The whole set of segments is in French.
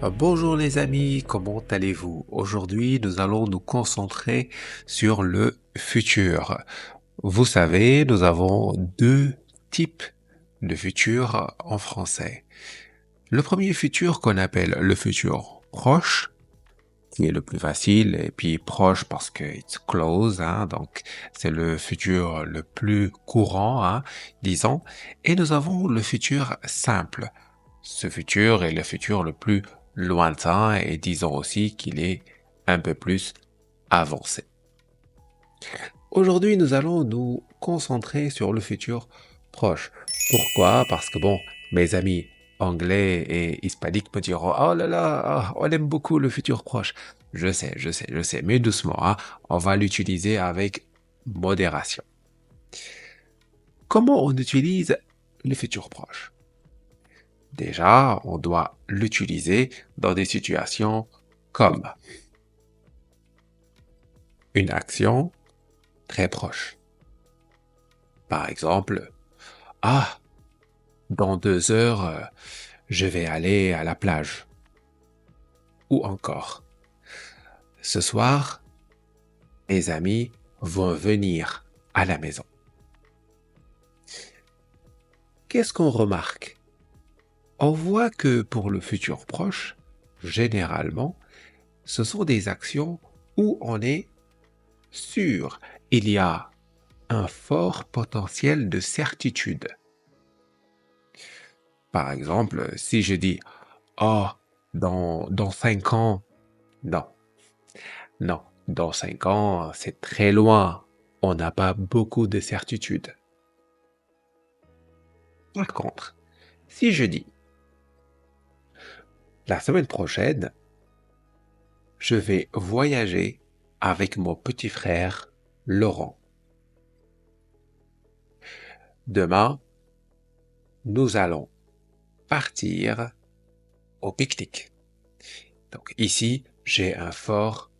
Bonjour les amis, comment allez-vous? Aujourd'hui, nous allons nous concentrer sur le futur. Vous savez, nous avons deux types de futur en français. Le premier futur qu'on appelle le futur proche, qui est le plus facile, et puis proche parce que it's close, hein, donc c'est le futur le plus courant, hein, disons. Et nous avons le futur simple. Ce futur est le futur le plus lointain et disons aussi qu'il est un peu plus avancé. Aujourd'hui, nous allons nous concentrer sur le futur proche. Pourquoi? Parce que bon, mes amis anglais et hispaniques me diront, oh là là, on aime beaucoup le futur proche. Je sais, mais doucement, hein, on va l'utiliser avec modération. Comment on utilise le futur proche? Déjà, on doit l'utiliser dans des situations comme une action très proche. Par exemple, ah, dans 2 heures, je vais aller à la plage. Ou encore, ce soir, mes amis vont venir à la maison. Qu'est-ce qu'on remarque? On voit que pour le futur proche, généralement, ce sont des actions où on est sûr. Il y a un fort potentiel de certitude. Par exemple, si je dis, oh, dans 5 ans, non, non, dans 5 ans, c'est très loin. On n'a pas beaucoup de certitude. Par contre, si je dis, la semaine prochaine, je vais voyager avec mon petit frère Laurent. Demain, nous allons partir au pique-nique. Donc ici, j'ai un fort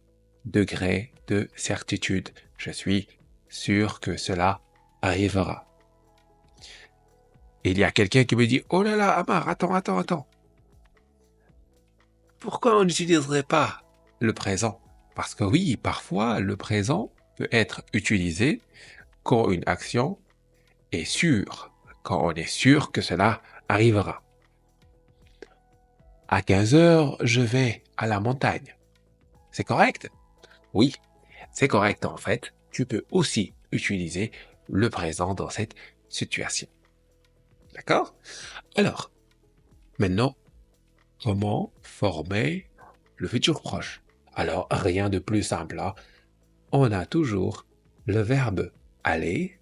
degré de certitude. Je suis sûr que cela arrivera. Il y a quelqu'un qui me dit, oh là là, Amar, attends. Pourquoi on n'utiliserait pas le présent? Parce que oui, parfois, le présent peut être utilisé quand une action est sûre, quand on est sûr que cela arrivera. À 15 heures, je vais à la montagne. C'est correct? Oui, c'est correct en fait. Tu peux aussi utiliser le présent dans cette situation. D'accord? Alors, maintenant, comment former le futur proche? Alors, rien de plus simple, hein. On a toujours le verbe aller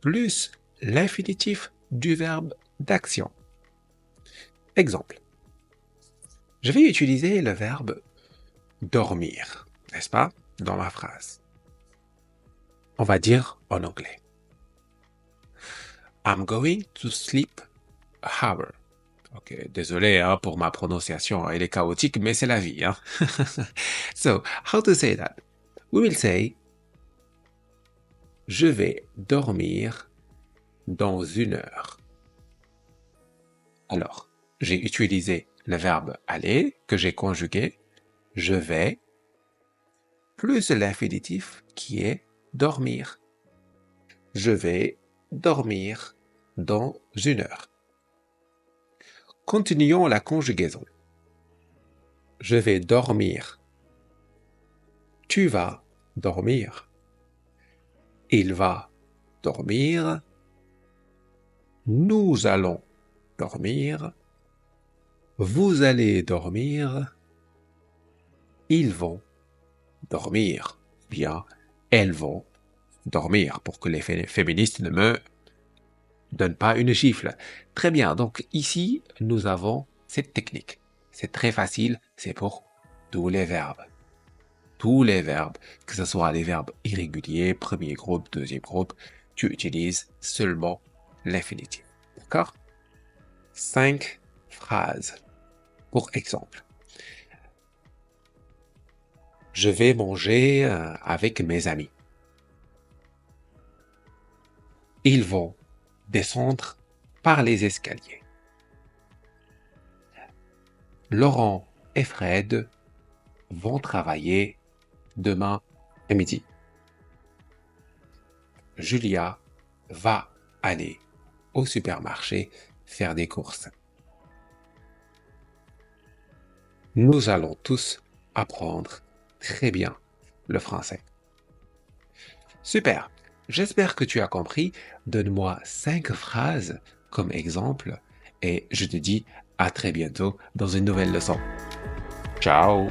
plus l'infinitif du verbe d'action. Exemple. Je vais utiliser le verbe dormir, n'est-ce pas, dans ma phrase. On va dire en anglais. I'm going to sleep a hour. Ok, désolé hein, pour ma prononciation, elle est chaotique, mais c'est la vie. Hein? So, how to say that? We will say, je vais dormir dans 1 heure. Alors, j'ai utilisé le verbe aller que j'ai conjugué, je vais, plus l'infinitif qui est dormir. Je vais dormir dans 1 heure. Continuons la conjugaison. Je vais dormir. Tu vas dormir. Il va dormir. Nous allons dormir. Vous allez dormir. Ils vont dormir. Bien, elles vont dormir pour que les féministes ne me donnent pas une gifle. Très bien, donc ici, nous avons cette technique. C'est très facile, c'est pour tous les verbes. Tous les verbes, que ce soit les verbes irréguliers, premier groupe, deuxième groupe, tu utilises seulement l'infinitif. D'accord? 5 phrases. Pour exemple, je vais manger avec mes amis. Ils vont descendre par les escaliers. Laurent et Fred vont travailler demain midi. Julia va aller au supermarché faire des courses. Nous allons tous apprendre très bien le français. Super. J'espère que tu as compris. Donne-moi 5 phrases comme exemple et je te dis à très bientôt dans une nouvelle leçon. Ciao